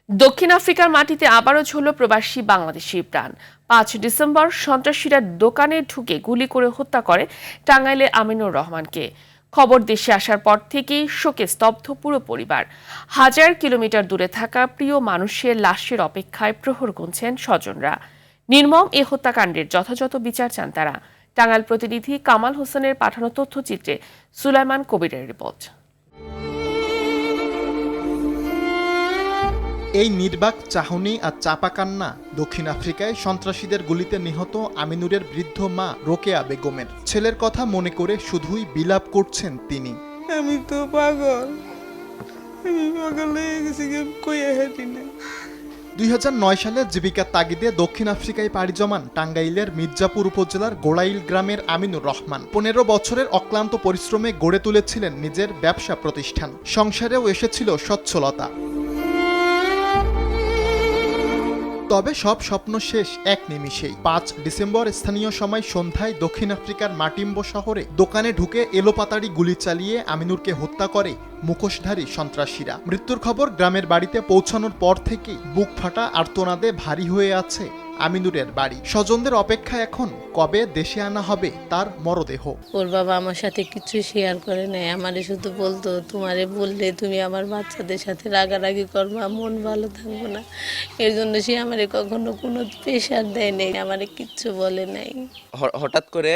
দক্ষিণ আফ্রিকার মাটিতে আবারও ঝরল প্রবাসী বাংলাদেশির প্রাণ। ৫ ডিসেম্বর সন্ত্রাসীরা দোকানে ঢুকে গুলি করে হত্যা করে টাঙ্গাইলের আমিনুর রহমানকে। খবর দেশে আসার পর থেকেই শোকে স্তব্ধ পুরো পরিবার। হাজার কিলোমিটার দূরে থাকা প্রিয় মানুষের লাশের অপেক্ষায় প্রহর গুনছেন স্বজনরা। নির্মম এ হত্যাকাণ্ডের যথাযথ বিচার চান তারা। টাঙ্গাইল প্রতিনিধি কামাল হোসেনের পাঠানো তথ্যচিত্রে সুলাইমান কবিরের রিপোর্ট। এই নির্বাক চাহনি আর চাপা কান্না দক্ষিণ আফ্রিকায় সন্ত্রাসীদের গুলিতে নিহত আমিনুরের বৃদ্ধ মা রোকেয়া বেগমের। ছেলের কথা মনে করে শুধুই বিলাপ করছেন তিনি। আমি তো পাগল, আমি পাগল হয়ে গেছি, কইয়া হাঁটি না। ২০০৯ সালে জীবিকার তাগিদে দক্ষিণ আফ্রিকায় পাড়ি জমান টাঙ্গাইলের মির্জাপুর উপজেলার গোড়াইল গ্রামের আমিনুর রহমান ১৫ বছরের অক্লান্ত পরিশ্রমে গড়ে তুলেছিলেন নিজের ব্যবসা প্রতিষ্ঠান। সংসারেও এসেছিল সচ্ছলতা। তবে সব স্বপ্ন শেষ এক নিমিষেই। ৫ ডিসেম্বর স্থানীয় সময় সন্ধ্যায় দক্ষিণ আফ্রিকার মাটিম্বো শহরে দোকানে ঢুকে এলোপাতাড়ি গুলি চালিয়ে আমিনুরকে হত্যা করে মুখোশধারী সন্ত্রাসীরা। মৃত্যুর খবর গ্রামের বাড়িতে পৌঁছানোর পর থেকেই বুক ফাটা আর্তনাদে ভারী হয়ে আছে আমিনুরের বাড়ি। স্বজনদের অপেক্ষা এখন কবে দেশে আনা হবে তার মরদেহ। ওর বাবা আমার সাথে কিছু শেয়ার করে নাই, আমারে শুধু বলতো তোমারে বললে তুমি আমার বাচ্চাদের সাথে রাগারাগি করবা, মন ভালো থাকবো না। এর জন্য সে আমারে কখনো কোনো প্রেশার দেয় নাই, আমারে কিচ্ছু বলে নাই। হঠাৎ করে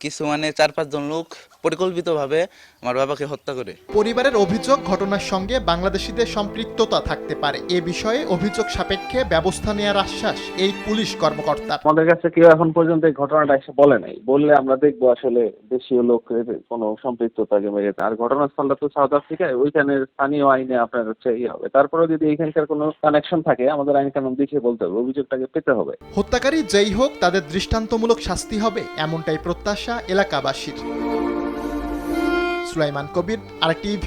কিছু ৪-৫ জন লোক পরিকল্পিতভাবে আমার বাবাকে হত্যা করে। পরিবারের অভিযোগ ঘটনার সঙ্গে বাংলাদেশিদের সম্পৃক্ততা থাকতে পারে। এ বিষয়ে অভিযোগ সাপেক্ষে ব্যবস্থা নেওয়ার আশ্বাস এই পুলিশ কর্মকর্তা। আমাদের কাছে কেউ এখন পর্যন্ত এই ঘটনাটা এসে বলে নাই। বললে আমরা দেখবো আসলে দেশীয় লোকের কোনো সম্পৃক্ততাকে মেরে। আর ঘটনাস্থলটা তো সাউথ আফ্রিকায়, ওইখানে স্থানীয় আইনে আপনার হবে। তারপরেও যদি এখানকার কোনো কানেকশন থাকে আমাদের আইন কানুন দেখিয়ে বলতে হবে, অভিযোগটাকে পেতে হবে। হত্যাকারী যেই হোক তাদের দৃষ্টান্তমূলক শাস্তি হবে এমনটাই প্রত্যাশা এলাকাবাসীর। সুলাইমান কবির, RTV।